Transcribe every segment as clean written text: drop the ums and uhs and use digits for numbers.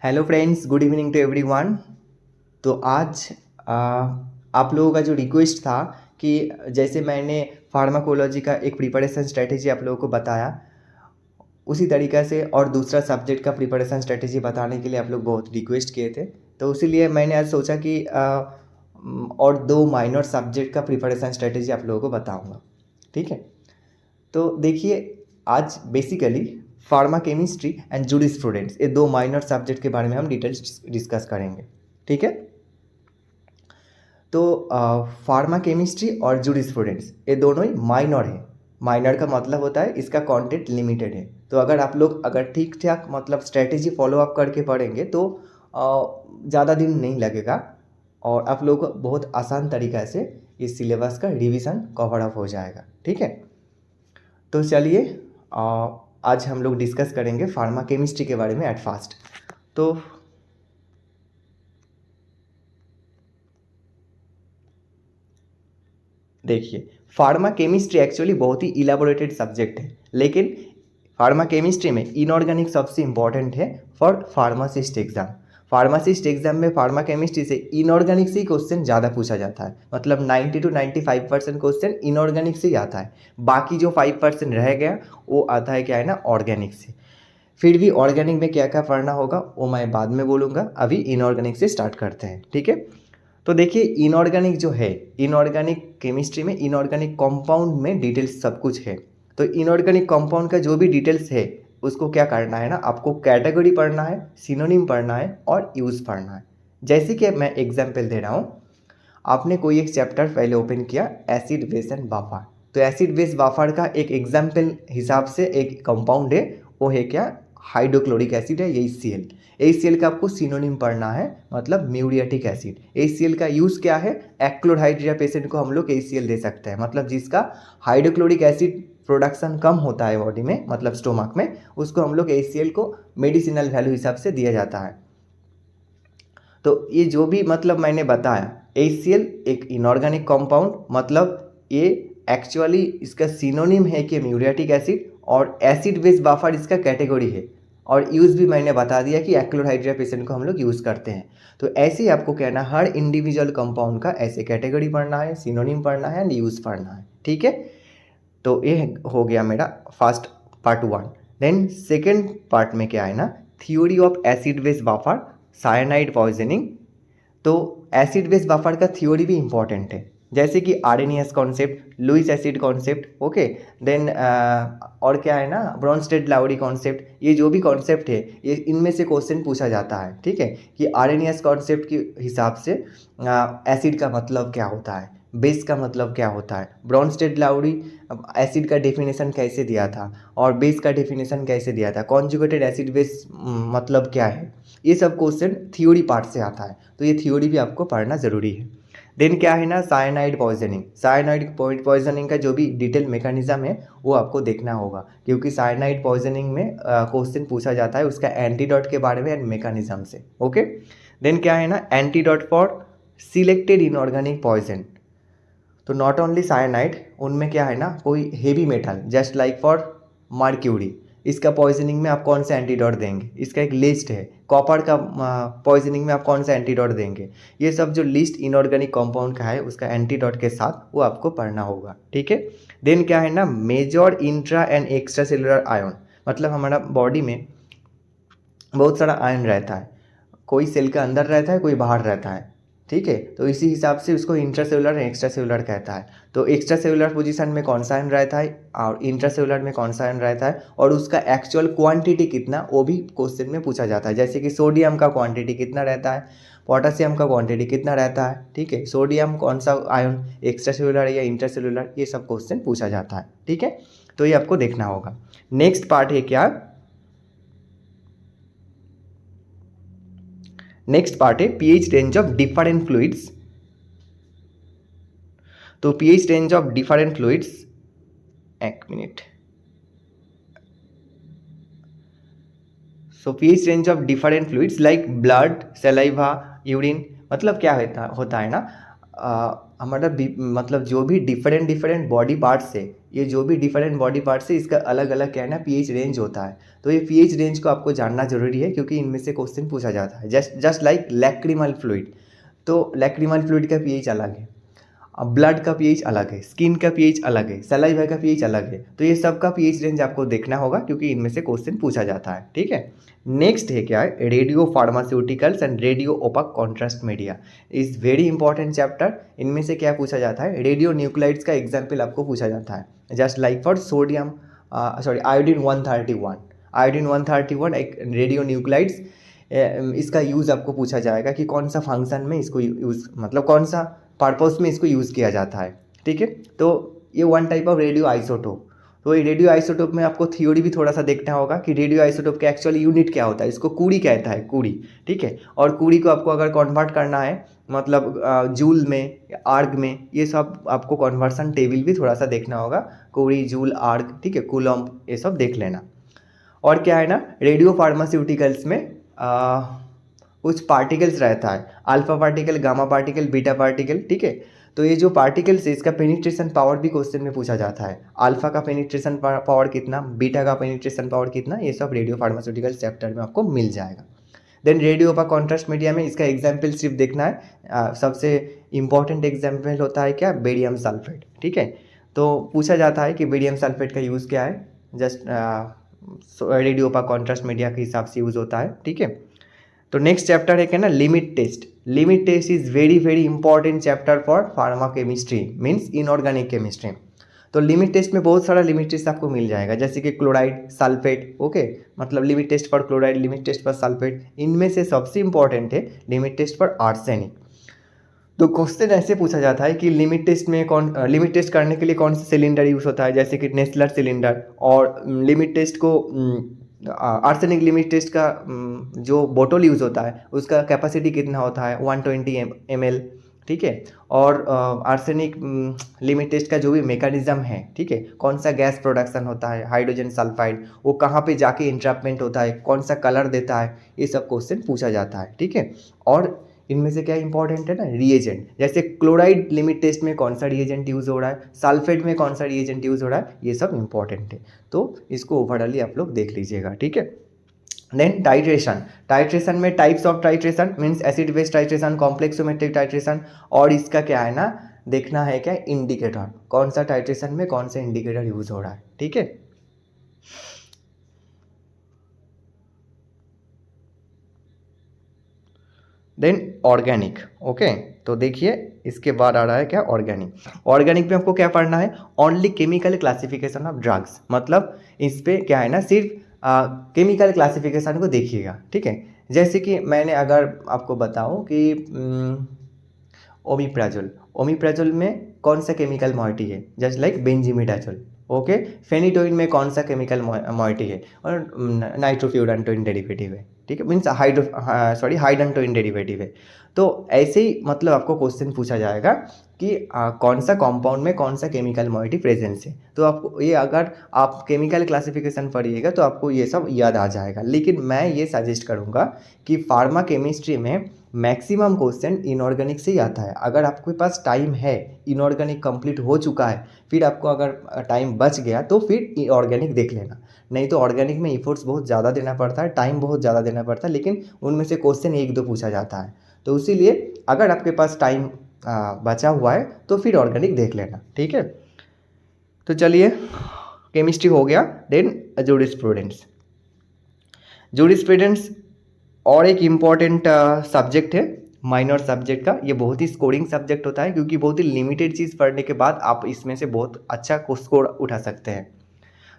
Hello friends, good evening to everyone. तो आज आ, आप लोगों का जो रिक्वेस्ट था कि जैसे मैंने फार्माकोलॉजी का एक प्रिपरेशन स्ट्रेटेजी आप लोगों को बताया, उसी तरीक़ा से और दूसरा सब्जेक्ट का प्रिपरेशन स्ट्रेटेजी बताने के लिए आप लोग बहुत रिक्वेस्ट किए थे। तो इसीलिए मैंने आज सोचा कि और दो माइनर सब्जेक्ट का प्रिपरेशन स्ट्रेटेजी आप लोगों को बताऊँगा। ठीक है, तो देखिए, आज basically pharma chemistry and jurisprudence, ये दो माइनर सब्जेक्ट के बारे में हम डिटेल्स डिस्कस करेंगे। ठीक है, तो फार्मा केमिस्ट्री और जूरिस्प्रूडेंस ये दोनों ही माइनर है। माइनर का मतलब होता है इसका कंटेंट लिमिटेड है। तो अगर ठीक ठाक मतलब स्ट्रेटेजी फॉलो अप करके पढ़ेंगे तो ज़्यादा दिन नहीं लगेगा और आप लोग को बहुत आसान तरीक़ा से इस सिलेबस का रिवीजन कवर अप हो जाएगा। ठीक है, तो चलिए आज हम लोग डिस्कस करेंगे फार्मा केमिस्ट्री के बारे में एट फास्ट। तो देखिए, फार्मा केमिस्ट्री एक्चुअली बहुत ही इलाबोरेटेड सब्जेक्ट है, लेकिन फार्मा केमिस्ट्री में इनऑर्गेनिक सबसे इम्पॉर्टेंट है for pharmacist exam. Pharmacist exam में फार्मा केमिस्ट्री से इनऑर्गेनिक से ही क्वेश्चन ज़्यादा पूछा जाता है, मतलब 90 to 95% क्वेश्चन इनऑर्गेनिक से ही आता है। बाकी जो 5% रह गया वो आता है क्या है ना, ऑर्गेनिक से। फिर भी ऑर्गेनिक में क्या क्या पढ़ना होगा वो मैं बाद में बोलूँगा, अभी इनऑर्गेनिक से स्टार्ट करते हैं। ठीक है, तो देखिए, इनऑर्गेनिक जो है, इनऑर्गेनिक केमिस्ट्री में इनऑर्गेनिक कंपाउंड में डिटेल्स सब कुछ है। तो इनऑर्गेनिक कंपाउंड का जो भी डिटेल्स है उसको क्या करना है ना, आपको कैटेगरी पढ़ना है, सिनोनिम पढ़ना है और यूज़ पढ़ना है। जैसे कि मैं एग्जाम्पल दे रहा हूँ, आपने कोई एक चैप्टर पहले ओपन किया, एसिड बेस एंड वाफर। तो एसिड बेस वाफर का एक एग्जाम्पल हिसाब से एक कंपाउंड है, वो है क्या, हाइड्रोक्लोरिक एसिड है, HCl। HCl का आपको सिनोनिम पढ़ना है, मतलब म्यूरियाटिक एसिड। HCl का यूज़ क्या है, एक्क्लोरहाइड्रिया पेशेंट को हम लोग HCl दे सकते हैं, मतलब जिसका हाइड्रोक्लोरिक एसिड प्रोडक्शन कम होता है बॉडी में, मतलब स्टोमक में, उसको हम लोग HCl को मेडिसिनल वैल्यू हिसाब से दिया जाता है। तो ये जो भी मतलब मैंने बताया, HCl एक इनऑर्गेनिक कंपाउंड, मतलब ये एक्चुअली इसका सिनोनिम है कि म्यूरियाटिक एसिड, और एसिड बेस वाफर इसका कैटेगरी है। और यूज़ भी मैंने बता दिया कि एक्क्लोरहाइड्रिया पेशेंट को हम लोग यूज़ करते हैं। तो ऐसे ही आपको कहना, हर इंडिविजुअल कंपाउंड का ऐसे कैटेगरी पढ़ना है, सिनोनिम पढ़ना है एंड यूज़ पढ़ना है। ठीक है, तो ये हो गया मेरा first part 1। Then second part में क्या है ना, theory of acid base buffer, cyanide poisoning. तो एसिड बेस बफर का थ्योरी भी इंपॉर्टेंट है, जैसे कि Arrhenius concept, Lewis acid concept, okay. Then और क्या है ना, ब्रॉन्स्टेड लाउरी कॉन्सेप्ट। ये जो भी कॉन्सेप्ट है, ये इनमें से क्वेश्चन पूछा जाता है। ठीक है, कि आरएनएस कॉन्सेप्ट के हिसाब से एसिड का मतलब क्या होता है, बेस का मतलब क्या होता है, ब्रॉन्स्टेड लाउरी एसिड का डेफिनेशन कैसे दिया था और बेस का डेफिनेशन कैसे दिया था, कॉन्जुगेटेड एसिड बेस मतलब क्या है, ये सब क्वेश्चन थ्योरी पार्ट से आता है। तो ये थ्योरी भी आपको पढ़ना ज़रूरी है। देन क्या है ना, साइनाइड पॉइजनिंग। साइनाइड पॉइजनिंग का जो भी डिटेल मैकेनिज्म है वो आपको देखना होगा, क्योंकि साइनाइड पॉइजनिंग में क्वेश्चन पूछा जाता है उसका एंटीडोट के बारे में एंड मैकेनिज्म से। ओके, देन क्या है ना, antidote for selected inorganic poison. तो नॉट ओनली साइनाइड, उनमें क्या है ना, कोई heavy metal just like for mercury, इसका पॉइजनिंग में आप कौन सा एंटीडोट देंगे, इसका एक लिस्ट है। कॉपर का पॉइजनिंग में आप कौन सा एंटीडोट देंगे, ये सब जो लिस्ट इनऑर्गेनिक कंपाउंड का है उसका एंटीडोट के साथ वो आपको पढ़ना होगा। ठीक है, देन क्या है ना, major intra and extra cellular ion. मतलब हमारा बॉडी में बहुत सारा आयन रहता है, कोई सेल के अंदर रहता है, कोई बाहर रहता है। ठीक है, तो इसी हिसाब से उसको इंट्रासेलुलर एक्स्ट्रा सेलुलर कहता है। तो एक्स्ट्रा सेलुलर पोजीशन में कौन सा आयन रहता है और इंट्रासेलुलर में कौन सा आयन रहता है, और उसका एक्चुअल क्वांटिटी कितना, वो भी क्वेश्चन में पूछा जाता है। जैसे कि सोडियम का क्वांटिटी कितना रहता है, पोटासियम का क्वांटिटी कितना रहता है। ठीक है, सोडियम कौन सा आयन, एक्स्ट्रा सेलुलर या इंट्रासेलुलर, ये सब क्वेश्चन पूछा जाता है। ठीक है, तो ये आपको देखना होगा। नेक्स्ट पार्ट है क्या, नेक्स्ट पार्ट है pH range of different fluids. तो pH range of different fluids, एक minute. So pH range of different fluids like blood, saliva, urine. मतलब क्या होता है ना, हमारा मतलब जो भी डिफरेंट डिफरेंट बॉडी पार्ट्स है, ये जो भी डिफरेंट बॉडी पार्ट्स है इसका अलग अलग क्या है ना पीएच रेंज होता है। तो ये पीएच रेंज को आपको जानना जरूरी है क्योंकि इनमें से क्वेश्चन पूछा जाता है। जस्ट लाइक लैक्रिमल फ्लूइड, तो लैक्रिमल फ्लूइड का पीएच अलग है, अब ब्लड का पीएच अलग है, स्किन का पीएच अलग है, सलाइवा का पीएच अलग है। तो ये सब का पीएच रेंज आपको देखना होगा क्योंकि इनमें से क्वेश्चन पूछा जाता है। ठीक है, नेक्स्ट है क्या है, radio pharmaceuticals and radio opaque contrast media is very important chapter. इनमें से क्या पूछा जाता है, रेडियो न्यूक्लाइड्स का एग्जाम्पल आपको पूछा जाता है। Just like for sodium iodine 131, iodine 131 एक रेडियो न्यूक्लाइड्स, इसका यूज़ आपको पूछा जाएगा कि कौन सा फंक्शन में इसको यूज़, मतलब कौन सा पर्पस में इसको यूज़ किया जाता है। ठीक है, तो ये one type of radio isotope. तो ये रेडियो आइसोटोप में आपको थ्योरी भी थोड़ा सा देखना होगा कि रेडियो आइसोटोप का एक्चुअली यूनिट क्या होता है, इसको कूड़ी कहता है, कूड़ी। ठीक है, और कूड़ी को आपको अगर कन्वर्ट करना है मतलब जूल में, आर्ग में, ये सब आपको कन्वर्सन टेबल भी थोड़ा सा देखना होगा, कूड़ी, जूल, आर्ग, ठीक है, कूलम्ब, ये सब देख लेना। और क्या है ना, रेडियो फार्मास्यूटिकल्स में कुछ पार्टिकल्स रहता है, alpha particle, gamma particle, beta particle. ठीक है, तो ये जो पार्टिकल्स है इसका पेनिट्रेशन पावर भी क्वेश्चन में पूछा जाता है। अल्फा का पेनिट्रेशन पावर कितना, बीटा का पेनिट्रेशन पावर कितना, ये सब रेडियो फार्मास्यूटिकल चैप्टर में आपको मिल जाएगा। Then radio opaque contrast media में इसका एग्जाम्पल सिर्फ देखना है। सबसे इंपॉर्टेंट एग्जाम्पल होता है क्या, बेरियम सल्फेट। ठीक है, तो पूछा जाता है कि बेरियम सल्फेट का यूज़ क्या है, just radio opaque contrast media के हिसाब से यूज़ होता है। ठीक है, तो नेक्स्ट चैप्टर है क्या ना, limit test. Limit test is very very important chapter for pharma chemistry, means inorganic chemistry. तो लिमिट टेस्ट में बहुत सारा लिमिट टेस्ट आपको मिल जाएगा, जैसे कि क्लोराइड, सल्फेट। ओके, मतलब limit test for chloride, limit test for sulphate. इनमें से सबसे इंपॉर्टेंट है लिमिट टेस्ट फॉर आर्सेनिक। तो क्वेश्चन ऐसे पूछा जाता है कि लिमिट टेस्ट में लिमिट टेस्ट करने के लिए कौन सा सिलेंडर यूज़ होता है, जैसे कि नेस्लर सिलेंडर। और लिमिट टेस्ट को आर्सेनिक लिमिट टेस्ट का जो बोतल यूज़ होता है उसका कैपेसिटी कितना होता है, 120 ml। ठीक है, और आर्सेनिक लिमिट टेस्ट का जो भी मेकानिज़्म है, ठीक है, कौन सा गैस प्रोडक्शन होता है, हाइड्रोजन सल्फाइड, वो कहाँ पे जाके इंट्रैपमेंट होता है, कौन सा कलर देता है, ये सब क्वेश्चन पूछा जाता है। ठीक है, और इनमें से क्या इंपॉर्टेंट है ना, रिएजेंट। जैसे क्लोराइड लिमिट टेस्ट में कौन सा रिएजेंट यूज़ हो रहा है, सल्फेट में कौन सा रिएजेंट यूज़ हो रहा है, ये सब इंपॉर्टेंट है। तो इसको ओवरऑली आप लोग देख लीजिएगा। ठीक है, देन टाइट्रेशन। टाइट्रेशन में types of titration means acid base titration, complexometric titration, और इसका क्या है ना देखना है क्या, इंडिकेटर, कौन सा टाइट्रेशन में कौन सा इंडिकेटर यूज़ हो रहा है। ठीक है, देन ऑर्गेनिक। ओके, तो देखिए इसके बाद आ रहा है क्या, ऑर्गेनिक। ऑर्गेनिक में आपको क्या पढ़ना है, only chemical classification of drugs. मतलब इस पे क्या है ना, सिर्फ केमिकल क्लासिफिकेशन को देखिएगा। ठीक है, जैसे कि मैंने अगर आपको बताऊं कि ओमिप्राजोल, ओमिप्राजोल में कौन सा केमिकल मॉइटी है, जस्ट लाइक बेंजीमिडाजोल। ओके, फेनिटोइन में कौन सा केमिकल मॉइटी है, और नाइट्रोफ्यूरानटोइन डेरिवेटिव है। ठीक है, मीन्स हाइड्रोजन डेरिवेटिव है। तो ऐसे ही मतलब आपको क्वेश्चन पूछा जाएगा कि कौन सा कंपाउंड में कौन सा केमिकल मॉइटी प्रेजेंस है। तो आपको ये, अगर आप केमिकल क्लासिफिकेशन पढ़िएगा तो आपको ये सब याद आ जाएगा। लेकिन मैं ये सजेस्ट करूँगा कि फार्मा केमिस्ट्री में मैक्सिमम क्वेश्चन इनऑर्गेनिक से ही आता है। अगर आपके पास टाइम है, इनऑर्गेनिक कंप्लीट हो चुका है, फिर आपको अगर टाइम बच गया तो फिर ऑर्गेनिक देख लेना। नहीं तो ऑर्गेनिक में एफर्ट्स बहुत ज़्यादा देना पड़ता है, टाइम बहुत ज़्यादा देना पड़ता है, लेकिन उनमें से क्वेश्चन एक दो पूछा जाता है। तो इसीलिए अगर आपके पास टाइम बचा हुआ है तो फिर ऑर्गेनिक देख लेना। ठीक है, तो चलिए केमिस्ट्री हो गया। Then jurisprudence. जूरिस्प्रूडेंस और एक इम्पॉर्टेंट सब्जेक्ट है, माइनर सब्जेक्ट का। ये बहुत ही स्कोरिंग सब्जेक्ट होता है क्योंकि बहुत ही लिमिटेड चीज़ पढ़ने के बाद आप इसमें से बहुत अच्छा स्कोर उठा सकते हैं।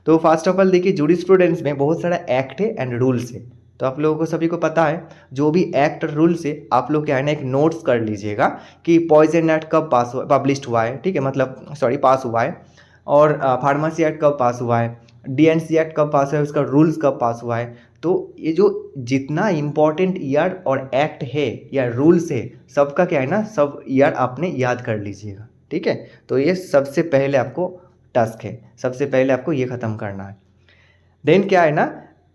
तो फर्स्ट ऑफ ऑल देखिए, जूरिस्प्रूडेंस में बहुत सारा एक्ट है एंड रूल्स है। तो आप लोगों को सभी को पता है, जो भी एक्ट रूल्स है आप लोग क्या है ना एक नोट्स कर लीजिएगा कि पॉइजन एक्ट कब पब्लिश्ड हुआ है। ठीक है, मतलब पास हुआ है। और फार्मेसी एक्ट कब पास हुआ है, डीएनसी एक्ट कब पास हुआ है, उसका रूल्स कब पास हुआ है। तो ये जो जितना इम्पोर्टेंट ईयर और एक्ट है या रूल्स है, सबका क्या है ना, सब ईयर आपने याद कर लीजिएगा। ठीक है, तो ये सबसे पहले आपको टास्क है, सबसे पहले आपको ये ख़त्म करना है। देन क्या है ना,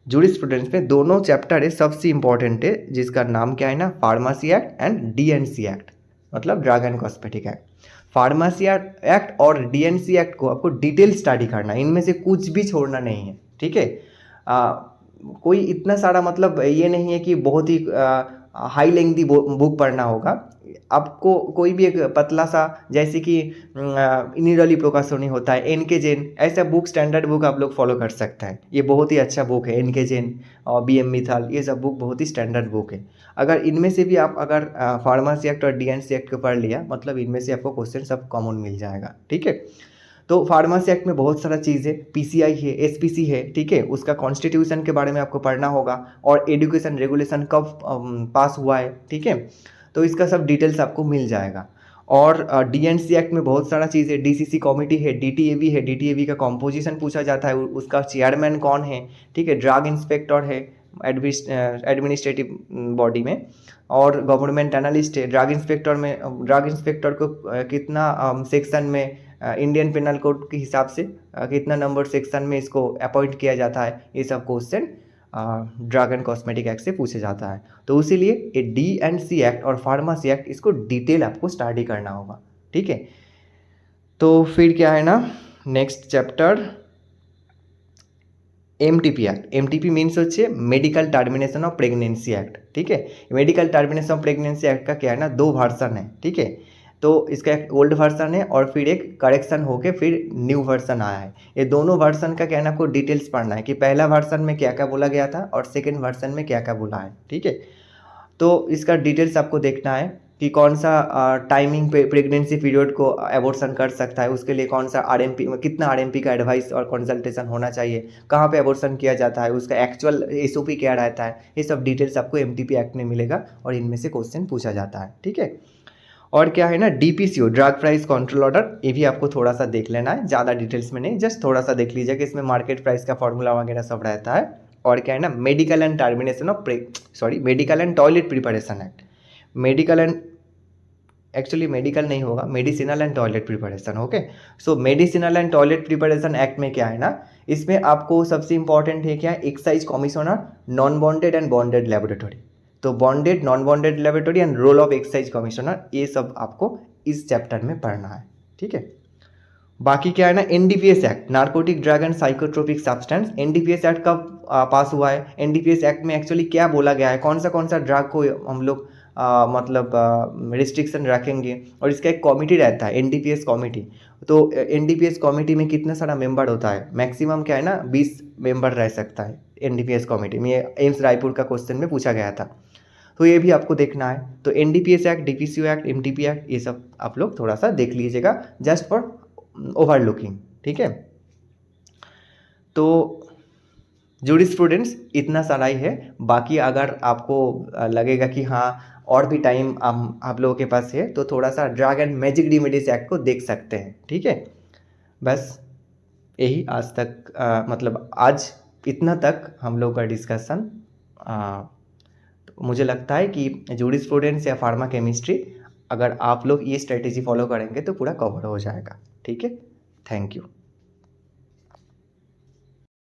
जूरिस्प्रूडेंस में दोनों चैप्टर है, सबसे इंपॉर्टेंट है, जिसका नाम क्या है ना, pharmacy act and DNC act, मतलब drug and cosmetic act. Pharmacy act और डीएनसी एक्ट को आपको डिटेल स्टडी करना है, इनमें से कुछ भी छोड़ना नहीं है, ठीक है। कोई इतना सारा मतलब ये नहीं है कि बहुत ही हाई लेंथी बुक पढ़ना होगा। आपको कोई भी एक पतला सा, जैसे कि निरली प्रकाशनी होता है, एनके जैन, ऐसा बुक, स्टैंडर्ड बुक आप लोग फॉलो कर सकते हैं। ये बहुत ही अच्छा बुक है, एनके जैन और बीएम मिथाल, ये सब बुक बहुत ही स्टैंडर्ड बुक है। अगर इनमें से भी आप अगर फार्मेसी एक्ट और डीएनसी एक्ट को पढ़ लिया, मतलब इनमें से आपको क्वेश्चन सब कॉमन मिल जाएगा, ठीक है। तो फार्मेसी एक्ट में बहुत सारा चीज़ है, पीसीआई है, एसपीसी है, ठीक है। उसका कॉन्स्टिट्यूशन के बारे में आपको पढ़ना होगा, और एजुकेशन रेगुलेशन कब पास हुआ है, ठीक है। तो इसका सब डिटेल्स आपको मिल जाएगा। और डीएनसी एक्ट में बहुत सारा चीज़ है, डीसीसी कमिटी है, डीटीएवी है, डीटीएवी का कॉम्पोजिशन पूछा जाता है, उसका चेयरमैन कौन है, ठीक है। ड्रग इंस्पेक्टर है एडमिनिस्ट्रेटिव बॉडी में, और गवर्नमेंट एनालिस्ट है। ड्रग इंस्पेक्टर को कितना सेक्शन में इंडियन पेनल कोड के हिसाब से कितना नंबर सेक्शन में इसको अपॉइंट किया जाता है, ये सब question drug and cosmetic act से पूछा जाता है। तो इसीलिए ये डीएनसी एक्ट और फार्मेसी एक्ट, इसको डिटेल आपको स्टडी करना होगा, ठीक है। तो फिर क्या है ना, next chapter MTP act. MTP means होच्छे medical termination of pregnancy act, ठीक है। Medical termination of pregnancy act का क्या है ना, 2 वर्जन है, ठीक है। तो इसका एक ओल्ड वर्जन है और फिर एक करेक्शन होके फिर न्यू वर्जन आया है। ये दोनों वर्जन का क्या है ना, आपको डिटेल्स पढ़ना है कि पहला वर्जन में क्या क्या बोला गया था और सेकेंड वर्जन में क्या क्या बोला है, ठीक है। तो इसका डिटेल्स आपको देखना है कि कौन सा टाइमिंग पे प्रेगनेंसी पीरियड को एबॉर्शन कर सकता है, उसके लिए कौन सा आरएमपी, कितना आरएमपी का एडवाइस और कंसल्टेशन होना चाहिए, कहाँ पे एबॉर्शन किया जाता है, उसका एक्चुअल एसओपी क्या रहता है, ये सब डिटेल्स आपको एमटीपी एक्ट में मिलेगा और इनमें से क्वेश्चन पूछा जाता है, ठीक है। और क्या है ना, DPCO, drug price control order, ये भी आपको थोड़ा सा देख लेना है, ज़्यादा डिटेल्स में नहीं, जस्ट थोड़ा सा देख लीजिए कि इसमें मार्केट प्राइस का फॉर्मूला वगैरह सब रहता है। और क्या है ना, medical and termination of medical and toilet preparation act. Medical and, actually medical नहीं होगा, medicinal and toilet preparation, okay. So medicinal and toilet preparation act में क्या है ना, इसमें आपको सबसे इंपॉर्टेंट है क्या, excise commissioner, non bonded and bonded laboratory. तो bonded, non bonded laboratory and role of excise commissioner, ये सब आपको इस चैप्टर में पढ़ना है, ठीक है। बाकी क्या है ना, NDPS act, narcotic drug and psychotropic substance. NDPS act कब पास हुआ है, एनडीपीएस एक्ट में एक्चुअली क्या बोला गया है, कौन सा ड्रग को हम लोग मतलब रिस्ट्रिक्शन रखेंगे, और इसका एक कमिटी रहता है, एनडीपीएस कमिटी। तो एनडीपीएस कमिटी में कितना सारा मेंबर होता है, मैक्सिमम क्या है ना 20 मेंबर रह सकता है एनडीपीएस कमिटी में। ये एम्स रायपुर का क्वेश्चन में पूछा गया था, तो ये भी आपको देखना है। तो NDPS act, DPCO act, MTP act, ये सब आप लोग थोड़ा सा देख लीजिएगा, जस्ट फॉर ओवरलुकिंग, ठीक है। तो जूरिस्प्रूडेंस इतना सारा ही है। बाकी अगर आपको लगेगा कि हाँ और भी टाइम आप लोगों के पास है, तो थोड़ा सा drug and magic remedies act को देख सकते हैं, ठीक है। बस यही आज तक मतलब आज इतना तक हम लोग का डिस्कशन। मुझे लगता है कि जूरिस्प्रूडेंस या फार्मा केमिस्ट्री, अगर आप लोग ये स्ट्रेटेजी फॉलो करेंगे तो पूरा कवर हो जाएगा, ठीक है। Thank you.